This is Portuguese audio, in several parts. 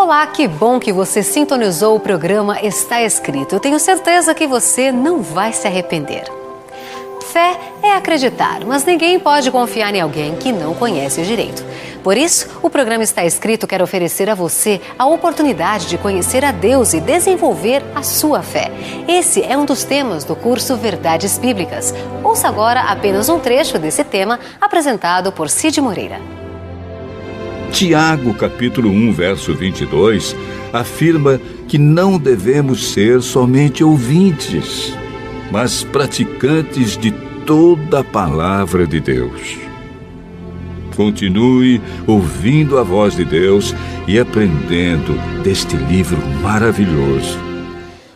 Olá, que bom que você sintonizou o programa Está Escrito. Eu tenho certeza que você não vai se arrepender. Fé é acreditar, mas ninguém pode confiar em alguém que não conhece o direito. Por isso, o programa Está Escrito quer oferecer a você a oportunidade de conhecer a Deus e desenvolver a sua fé. Esse é um dos temas do curso Verdades Bíblicas. Ouça agora apenas um trecho desse tema apresentado por Cid Moreira. Tiago, capítulo 1, verso 22, afirma que não devemos ser somente ouvintes, mas praticantes de toda a palavra de Deus. Continue ouvindo a voz de Deus e aprendendo deste livro maravilhoso.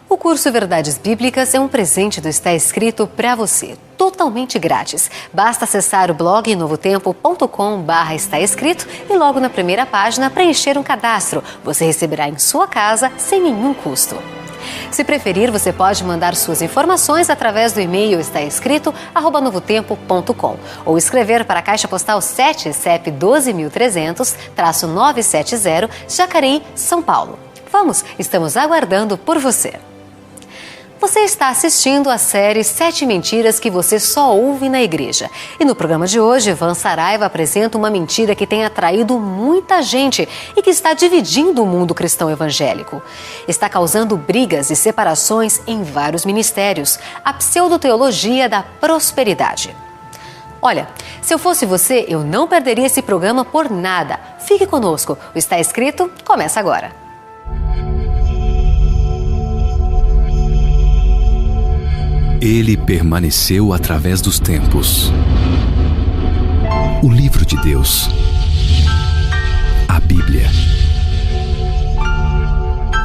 O curso Verdades Bíblicas é um presente do Está Escrito para você, totalmente grátis. Basta acessar o blog novotempo.com/está escrito e logo na primeira página preencher um cadastro. Você receberá em sua casa sem nenhum custo. Se preferir, você pode mandar suas informações através do e-mail estaescrito@novotempo.com ou escrever para a Caixa Postal 7, CEP 12.300-970, Jacareí, São Paulo. Vamos, estamos aguardando por você. Você está assistindo a série 7 Mentiras que você só ouve na igreja. E no programa de hoje, Ivan Saraiva apresenta uma mentira que tem atraído muita gente e que está dividindo o mundo cristão evangélico. Está causando brigas e separações em vários ministérios. A pseudoteologia da prosperidade. Olha, se eu fosse você, eu não perderia esse programa por nada. Fique conosco. O Está Escrito começa agora. Ele permaneceu através dos tempos. O livro de Deus. A Bíblia.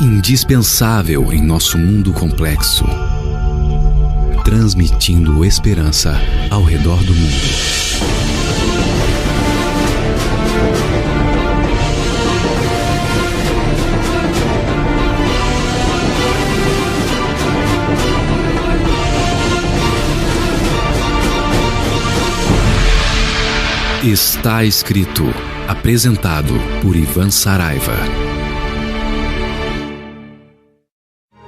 Indispensável em nosso mundo complexo. Transmitindo esperança ao redor do mundo. Está Escrito, apresentado por Ivan Saraiva.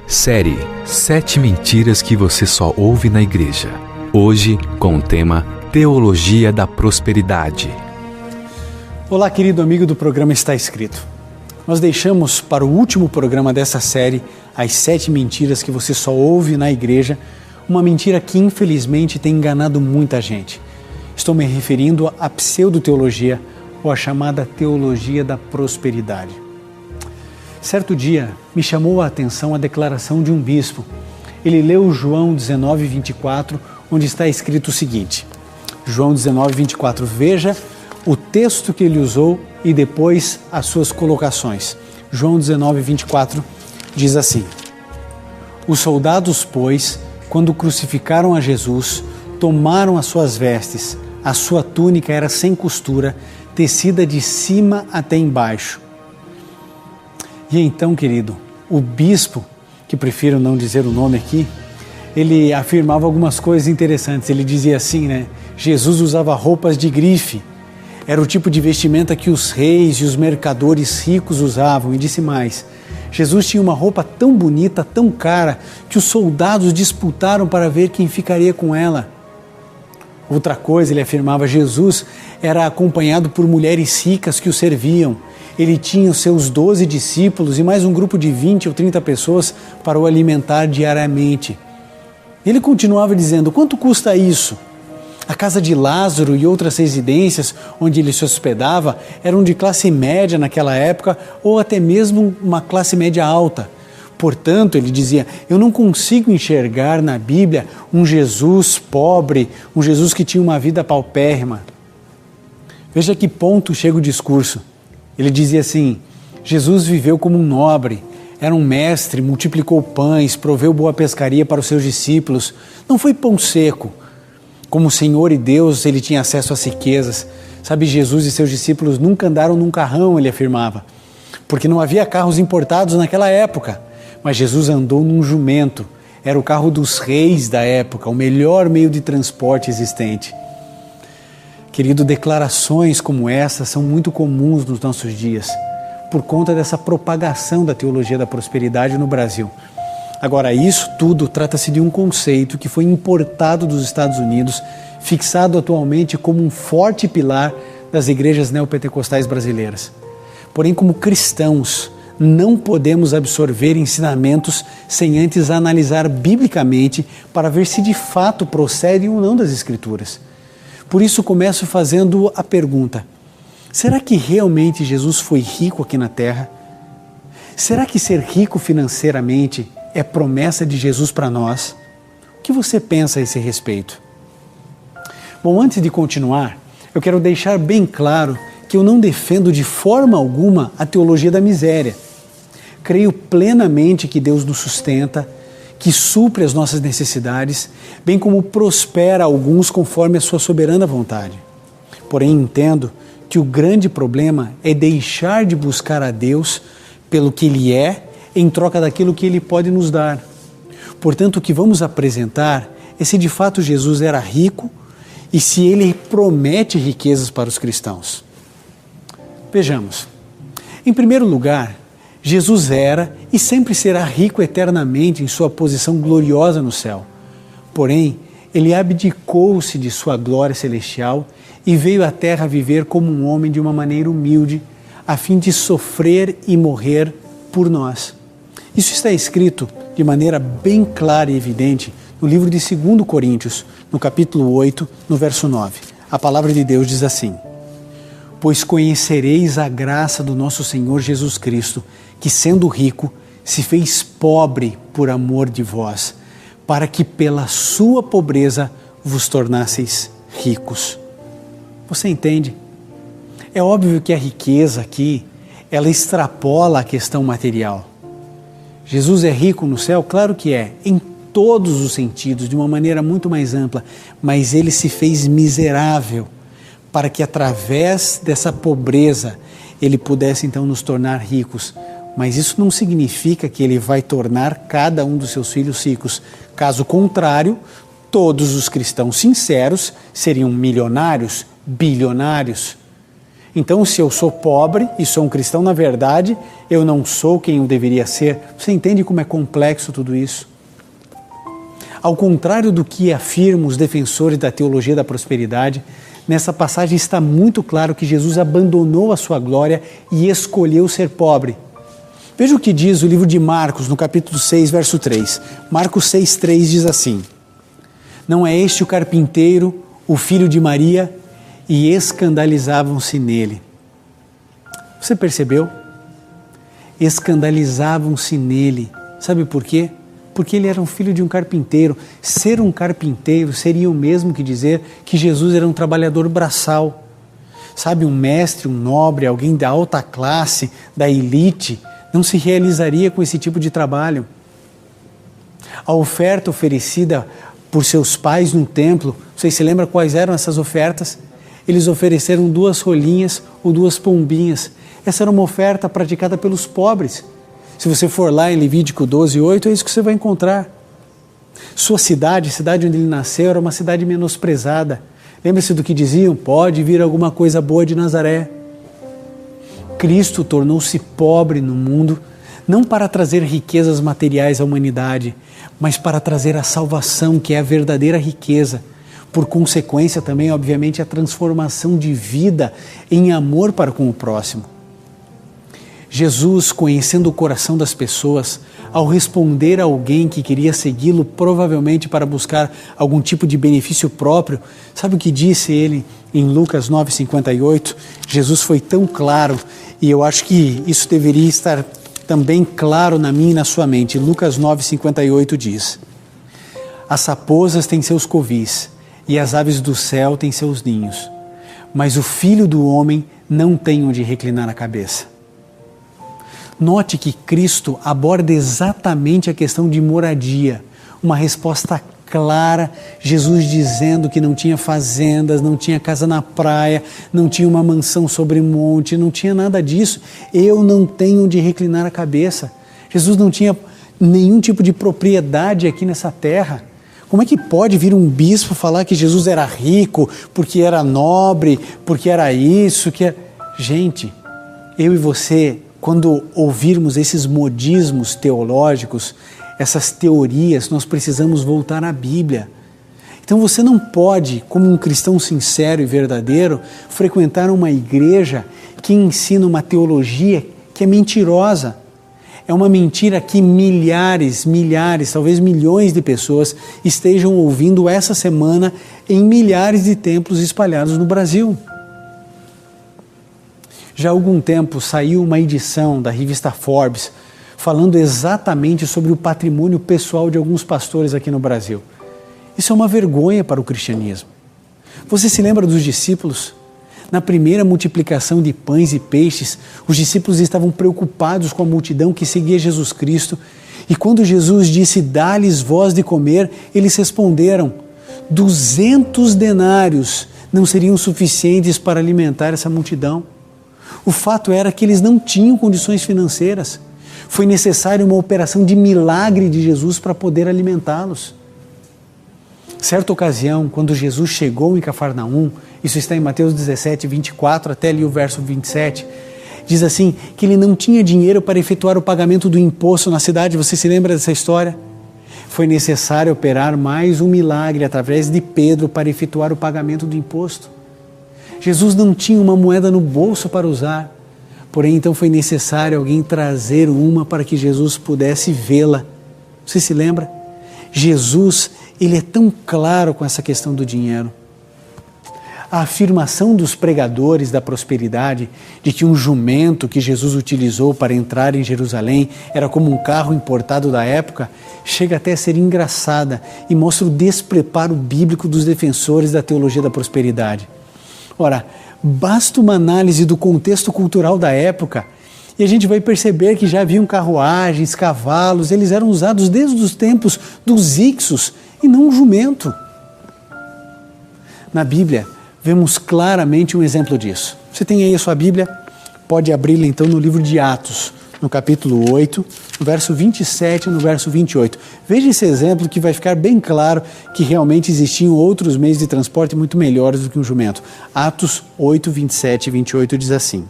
Série 7 Mentiras que você só ouve na igreja. Hoje, com o tema Teologia da Prosperidade. Olá, querido amigo do programa Está Escrito. Nós deixamos para o último programa dessa série, as 7 mentiras que você só ouve na igreja, uma mentira que infelizmente tem enganado muita gente. Estou me referindo à pseudoteologia, ou à chamada teologia da prosperidade. Certo dia, me chamou a atenção a declaração de um bispo. Ele leu João 19:24, onde está escrito o seguinte. João 19:24, veja o texto que ele usou e depois as suas colocações. João 19:24 diz assim: Os soldados, pois, quando crucificaram a Jesus, tomaram as suas vestes. A sua túnica era sem costura, tecida de cima até embaixo. E então, querido, o bispo, que prefiro não dizer o nome aqui, ele afirmava algumas coisas interessantes. Ele dizia assim, né? Jesus usava roupas de grife. Era o tipo de vestimenta que os reis e os mercadores ricos usavam. E disse mais, Jesus tinha uma roupa tão bonita, tão cara, que os soldados disputaram para ver quem ficaria com ela. Outra coisa, ele afirmava, Jesus era acompanhado por mulheres ricas que o serviam. Ele tinha os seus 12 discípulos e mais um grupo de 20 ou 30 pessoas para o alimentar diariamente. Ele continuava dizendo, quanto custa isso? A casa de Lázaro e outras residências onde ele se hospedava eram de classe média naquela época ou até mesmo uma classe média alta. Portanto, ele dizia, eu não consigo enxergar na Bíblia um Jesus pobre, um Jesus que tinha uma vida paupérrima. Veja que ponto chega o discurso. Ele dizia assim, Jesus viveu como um nobre, era um mestre, multiplicou pães, proveu boa pescaria para os seus discípulos. Não foi pão seco. Como Senhor e Deus, ele tinha acesso às riquezas. Sabe, Jesus e seus discípulos nunca andaram num carrão, ele afirmava, porque não havia carros importados naquela época. Mas Jesus andou num jumento, era o carro dos reis da época, o melhor meio de transporte existente. Querido, declarações como essa são muito comuns nos nossos dias. por conta dessa propagação da teologia da prosperidade no Brasil. Agora, isso tudo trata-se de um conceito que foi importado dos Estados Unidos, fixado atualmente como um forte pilar das igrejas neopentecostais brasileiras. Porém, como cristãos, não podemos absorver ensinamentos sem antes analisar biblicamente para ver se de fato procedem ou não das Escrituras. Por isso, começo fazendo a pergunta: será que realmente Jesus foi rico aqui na Terra? Será que ser rico financeiramente é promessa de Jesus para nós? O que você pensa a esse respeito? Bom, antes de continuar, eu quero deixar bem claro que eu não defendo de forma alguma a teologia da miséria. Creio plenamente que Deus nos sustenta, que supre as nossas necessidades, bem como prospera alguns conforme a sua soberana vontade. Porém, entendo que o grande problema é deixar de buscar a Deus pelo que Ele é, em troca daquilo que Ele pode nos dar. Portanto, o que vamos apresentar é se de fato Jesus era rico e se Ele promete riquezas para os cristãos. Vejamos. Em primeiro lugar, Jesus era e sempre será rico eternamente em sua posição gloriosa no céu. Porém, Ele abdicou-se de sua glória celestial e veio à terra viver como um homem de uma maneira humilde, a fim de sofrer e morrer por nós. Isso está escrito de maneira bem clara e evidente no livro de 2 Coríntios, no capítulo 8, no verso 9. A palavra de Deus diz assim: pois conhecereis a graça do nosso Senhor Jesus Cristo, que sendo rico, se fez pobre por amor de vós, para que pela sua pobreza vos tornasseis ricos. Você entende? É óbvio que a riqueza aqui, ela extrapola a questão material. Jesus é rico no céu? Claro que é, em todos os sentidos, de uma maneira muito mais ampla, mas Ele se fez miserável, para que através dessa pobreza Ele pudesse então nos tornar ricos. Mas isso não significa que Ele vai tornar cada um dos seus filhos ricos. Caso contrário, todos os cristãos sinceros seriam milionários, bilionários. Então, se eu sou pobre e sou um cristão, na verdade, eu não sou quem eu deveria ser. Você entende como é complexo tudo isso? Ao contrário do que afirmam os defensores da teologia da prosperidade, nessa passagem está muito claro que Jesus abandonou a sua glória e escolheu ser pobre. Veja o que diz o livro de Marcos, no capítulo 6, verso 3. Marcos 6, 3 diz assim: não é este o carpinteiro, o filho de Maria? E escandalizavam-se nele. Você percebeu? Escandalizavam-se nele. Sabe por quê? Porque ele era um filho de um carpinteiro. Ser um carpinteiro seria o mesmo que dizer que Jesus era um trabalhador braçal. Sabe, um mestre, um nobre, alguém da alta classe, da elite, não se realizaria com esse tipo de trabalho. A oferta oferecida por seus pais no templo, vocês se lembram quais eram essas ofertas? Eles ofereceram 2 rolinhas ou 2 pombinhas. Essa era uma oferta praticada pelos pobres. Se você for lá em Levítico 12:8, é isso que você vai encontrar. Sua cidade, a cidade onde ele nasceu, era uma cidade menosprezada. Lembre-se do que diziam: pode vir alguma coisa boa de Nazaré. Cristo tornou-se pobre no mundo, não para trazer riquezas materiais à humanidade, mas para trazer a salvação, que é a verdadeira riqueza. Por consequência também, obviamente, a transformação de vida em amor para com o próximo. Jesus, conhecendo o coração das pessoas, ao responder a alguém que queria segui-lo, provavelmente para buscar algum tipo de benefício próprio, sabe o que disse ele em Lucas 9:58? Jesus foi tão claro, e eu acho que isso deveria estar também claro na minha e na sua mente. Lucas 9:58 diz: as raposas têm seus covis, e as aves do céu têm seus ninhos, mas o Filho do Homem não tem onde reclinar a cabeça. Note que Cristo aborda exatamente a questão de moradia, uma resposta clara, Jesus dizendo que não tinha fazendas, não tinha casa na praia, não tinha uma mansão sobre um monte, não tinha nada disso. Eu não tenho onde reclinar a cabeça. Jesus não tinha nenhum tipo de propriedade aqui nessa terra. Como é que pode vir um bispo falar que Jesus era rico, porque era nobre, porque era isso, que era... Gente, eu e você quando ouvirmos esses modismos teológicos, essas teorias, nós precisamos voltar à Bíblia. Então você não pode, como um cristão sincero e verdadeiro, frequentar uma igreja que ensina uma teologia que é mentirosa. É uma mentira que milhares, talvez milhões de pessoas estejam ouvindo essa semana em milhares de templos espalhados no Brasil. Já há algum tempo saiu uma edição da revista Forbes falando exatamente sobre o patrimônio pessoal de alguns pastores aqui no Brasil. Isso é uma vergonha para o cristianismo. Você se lembra dos discípulos? Na primeira multiplicação de pães e peixes, os discípulos estavam preocupados com a multidão que seguia Jesus Cristo. E quando Jesus disse, dá-lhes voz de comer, eles responderam, 200 denários não seriam suficientes para alimentar essa multidão. O fato era que eles não tinham condições financeiras. Foi necessária uma operação de milagre de Jesus para poder alimentá-los. Certa ocasião, quando Jesus chegou em Cafarnaum, isso está em Mateus 17, 24, até ali o verso 27, diz assim, que ele não tinha dinheiro para efetuar o pagamento do imposto na cidade. Você se lembra dessa história? Foi necessário operar mais um milagre através de Pedro para efetuar o pagamento do imposto. Jesus não tinha uma moeda no bolso para usar, porém então foi necessário alguém trazer uma para que Jesus pudesse vê-la. Você se lembra? Jesus, ele é tão claro com essa questão do dinheiro. A afirmação dos pregadores da prosperidade de que um jumento que Jesus utilizou para entrar em Jerusalém era como um carro importado da época, chega até a ser engraçada e mostra o despreparo bíblico dos defensores da teologia da prosperidade. Ora, basta uma análise do contexto cultural da época e a gente vai perceber que já haviam carruagens, cavalos, eles eram usados desde os tempos dos Ixos e não um jumento. Na Bíblia, vemos claramente um exemplo disso. Você tem aí a sua Bíblia? Pode abri-la então no livro de Atos, no capítulo 8, no verso 27 e no verso 28. Veja esse exemplo que vai ficar bem claro que realmente existiam outros meios de transporte muito melhores do que um jumento. Atos 8, 27 e 28 diz assim: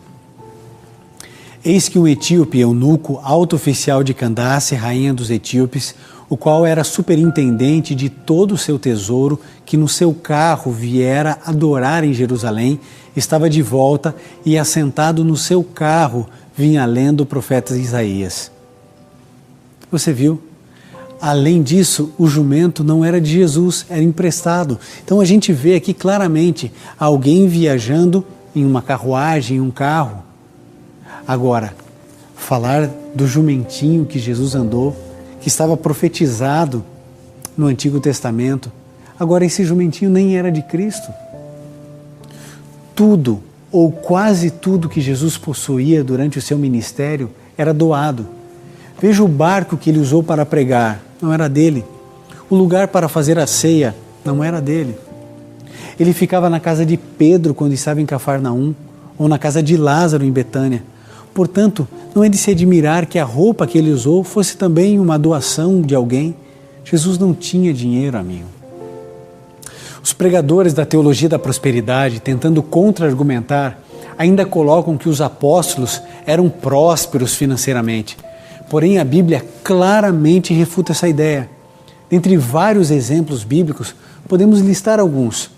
Eis que um etíope eunuco, alto oficial de Candace, rainha dos etíopes, o qual era superintendente de todo o seu tesouro, que no seu carro viera adorar em Jerusalém, estava de volta e assentado no seu carro vinha lendo o profeta Isaías. Você viu? Além disso, o jumento não era de Jesus, era emprestado. Então a gente vê aqui claramente alguém viajando em uma carruagem, em um carro. Agora, falar do jumentinho que Jesus andou, que estava profetizado no Antigo Testamento, agora esse jumentinho nem era de Cristo. Tudo, ou quase tudo que Jesus possuía durante o seu ministério era doado. Veja o barco que ele usou para pregar, não era dele. O lugar para fazer a ceia não era dele. Ele ficava na casa de Pedro quando estava em Cafarnaum, ou na casa de Lázaro em Betânia. Portanto, não é de se admirar que a roupa que ele usou fosse também uma doação de alguém. Jesus não tinha dinheiro, amigo. Os pregadores da teologia da prosperidade, tentando contra-argumentar, ainda colocam que os apóstolos eram prósperos financeiramente. Porém, a Bíblia claramente refuta essa ideia. Dentre vários exemplos bíblicos, podemos listar alguns.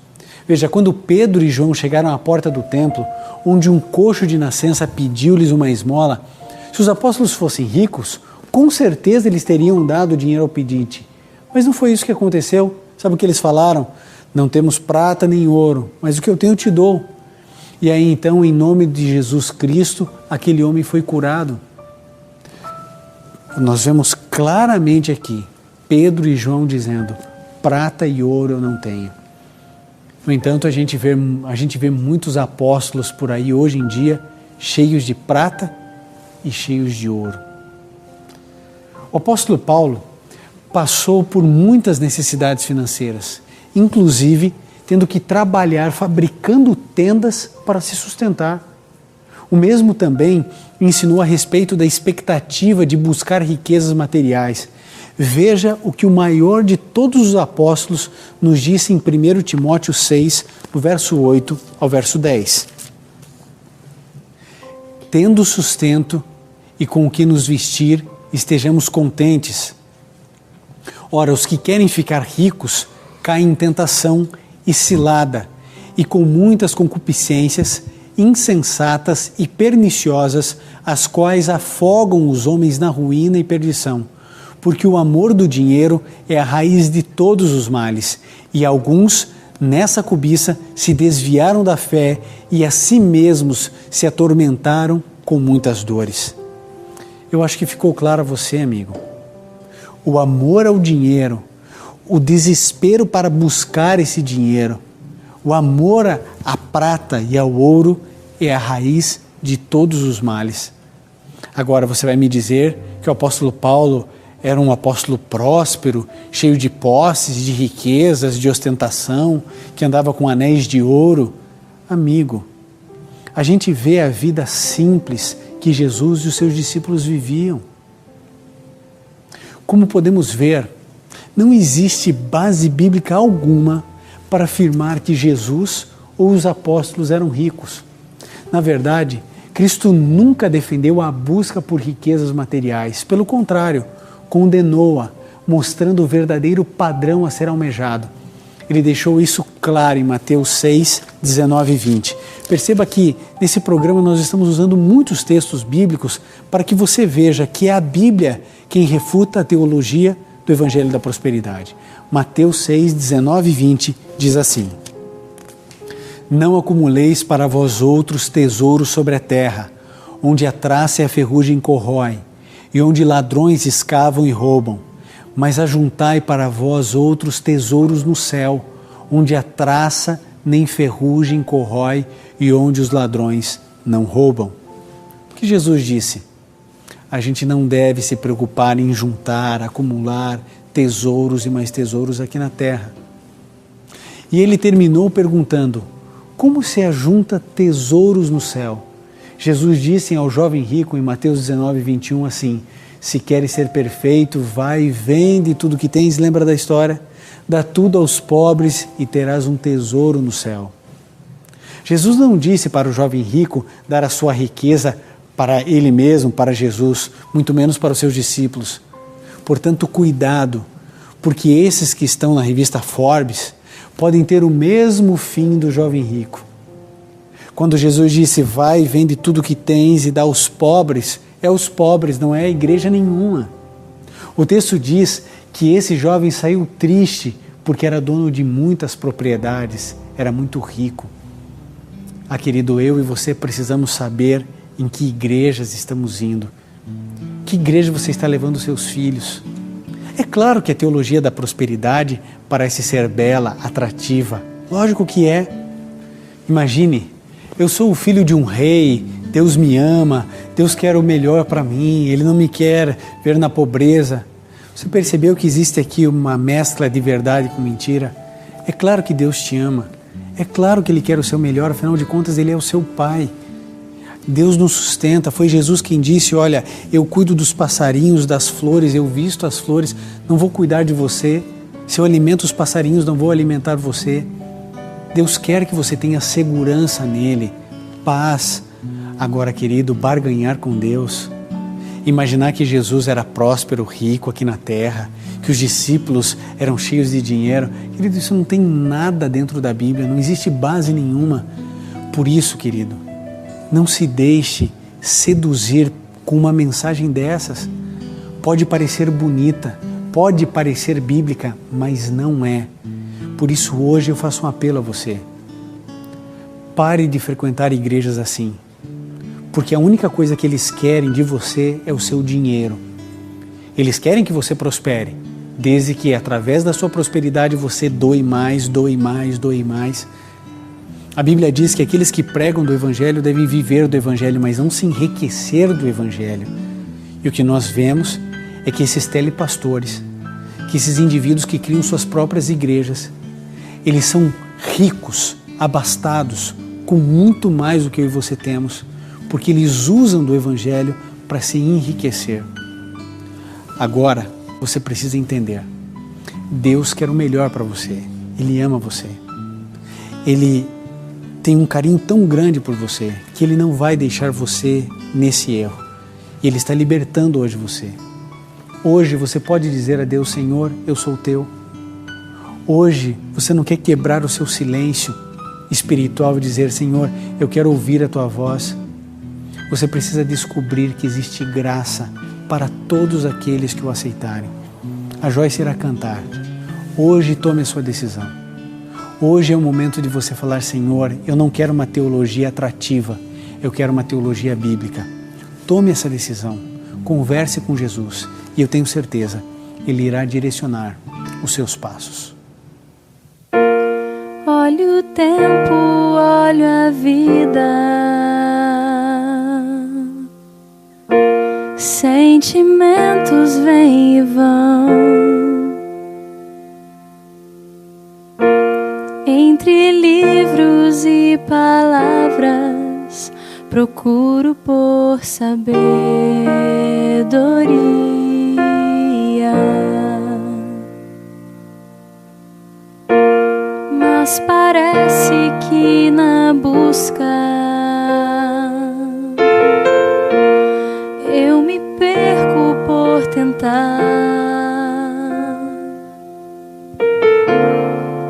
Veja, quando Pedro e João chegaram à porta do templo, onde um coxo de nascença pediu-lhes uma esmola, se os apóstolos fossem ricos, com certeza eles teriam dado dinheiro ao pedinte. Mas não foi isso que aconteceu. Sabe o que eles falaram? Não temos prata nem ouro, mas o que eu tenho eu te dou. E aí então, em nome de Jesus Cristo, aquele homem foi curado. Nós vemos claramente aqui Pedro e João dizendo, prata e ouro eu não tenho. No entanto, a gente vê muitos apóstolos por aí hoje em dia cheios de prata e cheios de ouro. O apóstolo Paulo passou por muitas necessidades financeiras, inclusive tendo que trabalhar fabricando tendas para se sustentar. O mesmo também ensinou a respeito da expectativa de buscar riquezas materiais. Veja o que o maior de todos os apóstolos nos disse em 1 Timóteo 6, do verso 8 ao verso 10. Tendo sustento e com o que nos vestir estejamos contentes. Ora, os que querem ficar ricos caem em tentação e cilada, e com muitas concupiscências insensatas e perniciosas, as quais afogam os homens na ruína e perdição. Porque o amor do dinheiro é a raiz de todos os males, e alguns, nessa cobiça, se desviaram da fé e a si mesmos se atormentaram com muitas dores. Eu acho que ficou claro a você, amigo. O amor ao dinheiro, o desespero para buscar esse dinheiro, o amor à prata e ao ouro é a raiz de todos os males. Agora você vai me dizer que o apóstolo Paulo era um apóstolo próspero, cheio de posses, de riquezas, de ostentação, que andava com anéis de ouro. Amigo, a gente vê a vida simples que Jesus e os seus discípulos viviam. Como podemos ver, não existe base bíblica alguma para afirmar que Jesus ou os apóstolos eram ricos. Na verdade, Cristo nunca defendeu a busca por riquezas materiais. Pelo contrário, condenou-a, mostrando o verdadeiro padrão a ser almejado. Ele deixou isso claro em Mateus 6, 19 e 20. Perceba que nesse programa nós estamos usando muitos textos bíblicos para que você veja que é a Bíblia quem refuta a teologia do Evangelho da Prosperidade. Mateus 6, 19 e 20 diz assim: Não acumuleis para vós outros tesouros sobre a terra, onde a traça e a ferrugem corroem, e onde ladrões escavam e roubam, mas ajuntai para vós outros tesouros no céu, onde a traça nem ferrugem corrói e onde os ladrões não roubam. O que Jesus disse? A gente não deve se preocupar em juntar, acumular tesouros e mais tesouros aqui na terra. E ele terminou perguntando: como se ajunta tesouros no céu? Jesus disse ao jovem rico em Mateus 19, 21 assim: se queres ser perfeito, vai e vende tudo que tens, lembra da história? Dá tudo aos pobres e terás um tesouro no céu. Jesus não disse para o jovem rico dar a sua riqueza para ele mesmo, para Jesus, muito menos para os seus discípulos. Portanto, cuidado, porque esses que estão na revista Forbes podem ter o mesmo fim do jovem rico. Quando Jesus disse, vai e vende tudo que tens e dá aos pobres, é aos pobres, não é a igreja nenhuma. O texto diz que esse jovem saiu triste porque era dono de muitas propriedades, era muito rico. Ah, querido, eu e você precisamos saber em que igrejas estamos indo. Que igreja você está levando seus filhos? É claro que a teologia da prosperidade parece ser bela, atrativa. Lógico que é. Imagine, eu sou o filho de um rei, Deus me ama, Deus quer o melhor para mim, Ele não me quer ver na pobreza. Você percebeu que existe aqui uma mescla de verdade com mentira? É claro que Deus te ama, é claro que Ele quer o seu melhor, afinal de contas Ele é o seu Pai. Deus nos sustenta, foi Jesus quem disse, olha, eu cuido dos passarinhos, das flores, eu visto as flores, não vou cuidar de você, se eu alimento os passarinhos, não vou alimentar você. Deus quer que você tenha segurança nele, paz. Agora, querido, barganhar com Deus, imaginar que Jesus era próspero, rico aqui na terra, que os discípulos eram cheios de dinheiro, querido, isso não tem nada dentro da Bíblia, não existe base nenhuma. Por isso, querido, não se deixe seduzir com uma mensagem dessas. Pode parecer bonita, pode parecer bíblica, mas não é. Por isso hoje eu faço um apelo a você. Pare de frequentar igrejas assim, porque a única coisa que eles querem de você é o seu dinheiro. Eles querem que você prospere, desde que através da sua prosperidade você doe mais, doe mais, doe mais. A Bíblia diz que aqueles que pregam do Evangelho devem viver do Evangelho, mas não se enriquecer do Evangelho. E o que nós vemos é que esses telepastores, que esses indivíduos que criam suas próprias igrejas, eles são ricos, abastados, com muito mais do que eu e você temos, porque eles usam do Evangelho para se enriquecer. Agora, você precisa entender, Deus quer o melhor para você, Ele ama você, Ele tem um carinho tão grande por você que Ele não vai deixar você nesse erro. E Ele está libertando hoje você. Hoje você pode dizer a Deus: Senhor, eu sou teu. Hoje você não quer quebrar o seu silêncio espiritual e dizer: Senhor, eu quero ouvir a tua voz. Você precisa descobrir que existe graça para todos aqueles que o aceitarem. A Joyce irá cantar. Hoje tome a sua decisão. Hoje é o momento de você falar: Senhor, eu não quero uma teologia atrativa, eu quero uma teologia bíblica. Tome essa decisão, converse com Jesus e eu tenho certeza, Ele irá direcionar os seus passos. Olho o tempo, olho a vida, sentimentos vêm e vão, entre livros e palavras procuro por sabedoria, mas parece que na busca eu me perco por tentar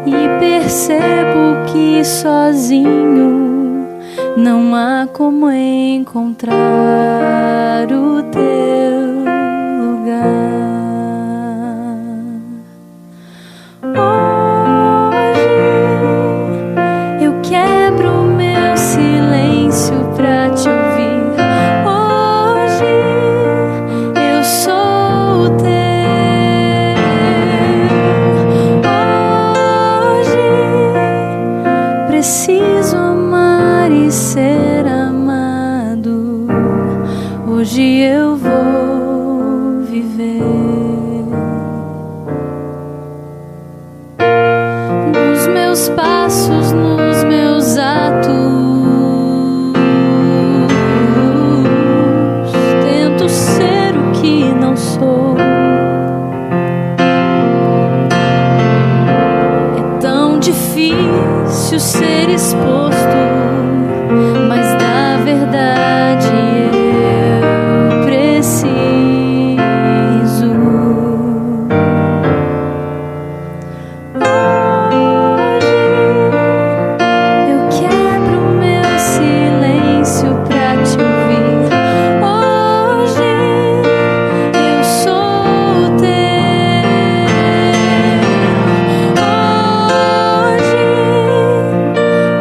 e percebo que sozinho não há como encontrar o teu lugar. Hoje eu quebro meu silêncio pra te ouvir. Hoje eu sou o teu. Hoje preciso amar e ser amado. Hoje eu vou viver. Nos meus passos, nos meus atos, tento ser o que não sou. É tão difícil ser exposto, mas da verdade eu preciso. Hoje eu quebro meu silêncio pra te ouvir. Hoje eu sou o teu. Hoje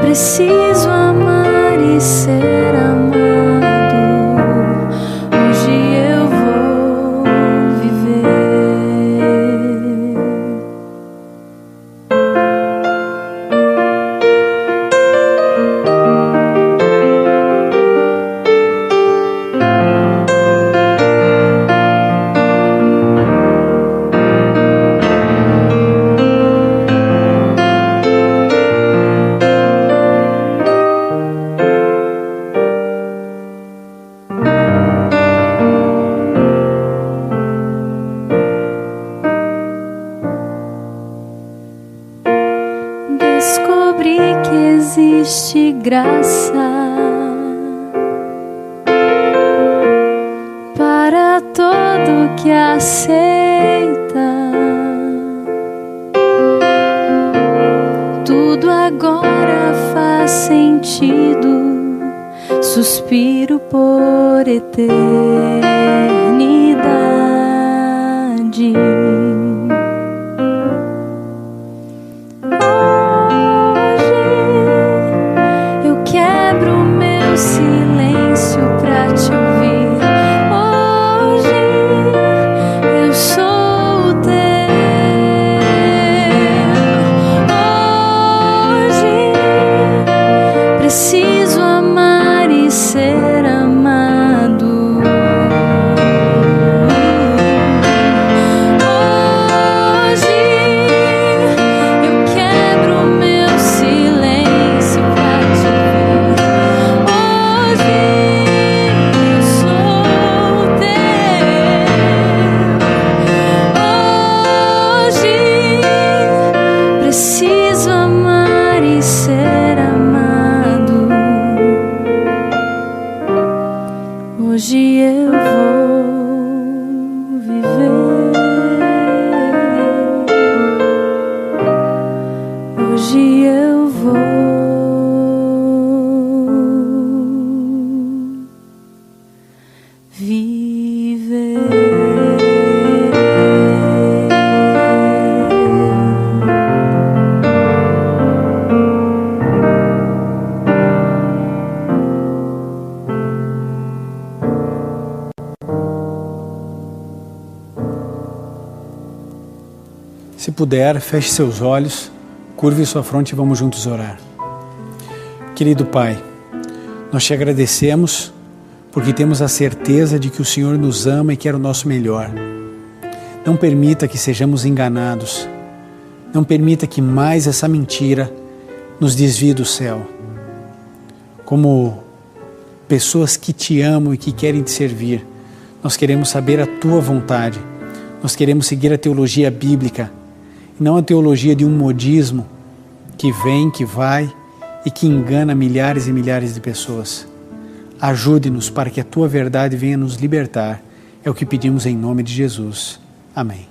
preciso amar e ser amado. Hoje eu vou viver. Descobri que existe graça para todo que aceita. Tudo agora faz sentido. Suspiro por eternidade. Eu quebro meu silêncio pra te ouvir. Hoje eu sou o teu. Hoje preciso amar e ser amado. Se puder, feche seus olhos, curve sua fronte e vamos juntos orar. Querido Pai, nós te agradecemos porque temos a certeza de que o Senhor nos ama e quer o nosso melhor. Não permita que sejamos enganados. Não permita que mais essa mentira nos desvie do céu. Como pessoas que te amam e que querem te servir, nós queremos saber a tua vontade. Nós queremos seguir a teologia bíblica, não a teologia de um modismo que vem, que vai e que engana milhares e milhares de pessoas. Ajude-nos para que a tua verdade venha nos libertar. É o que pedimos em nome de Jesus. Amém.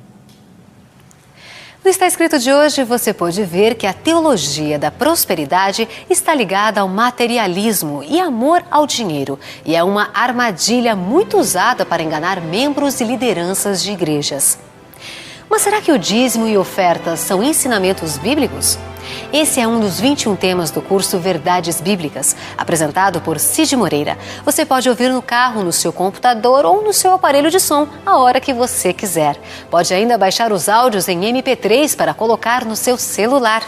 No Está Escrito de hoje, você pode ver que a teologia da prosperidade está ligada ao materialismo e amor ao dinheiro, e é uma armadilha muito usada para enganar membros e lideranças de igrejas. Mas será que o dízimo e ofertas são ensinamentos bíblicos? Esse é um dos 21 temas do curso Verdades Bíblicas, apresentado por Cid Moreira. Você pode ouvir no carro, no seu computador ou no seu aparelho de som, a hora que você quiser. Pode ainda baixar os áudios em MP3 para colocar no seu celular.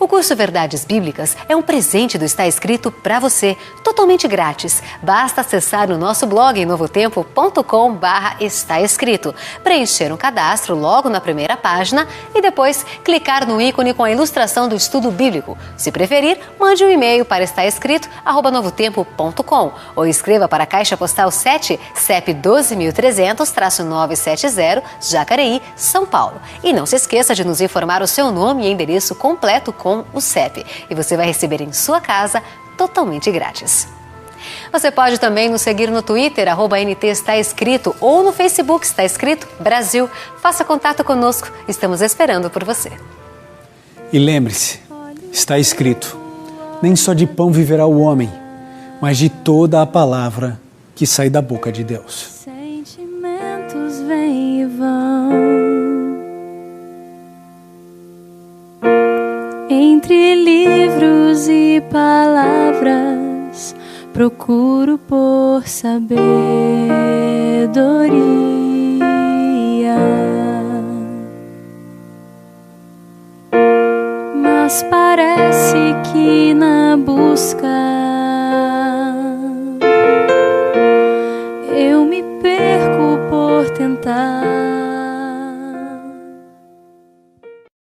O curso Verdades Bíblicas é um presente do Está Escrito para você, totalmente grátis. Basta acessar o nosso blog em novotempo.com/está escrito, preencher um cadastro logo na primeira página e depois clicar no ícone com a ilustração do estudo bíblico. Se preferir, mande um e-mail para estaescrito@novotempo.com ou escreva para a Caixa Postal 7, CEP 12.300-970, Jacareí, São Paulo. E não se esqueça de nos informar o seu nome e endereço completo com o CEP, e você vai receber em sua casa totalmente grátis. Você pode também nos seguir no Twitter, @NT Está Escrito, ou no Facebook Está Escrito Brasil. Faça contato conosco, estamos esperando por você. E lembre-se, está escrito, nem só de pão viverá o homem, mas de toda a palavra que sai da boca de Deus. Sentimentos vêm e vão, entre livros e palavras, procuro por sabedoria, mas parece que na busca eu me perco por tentar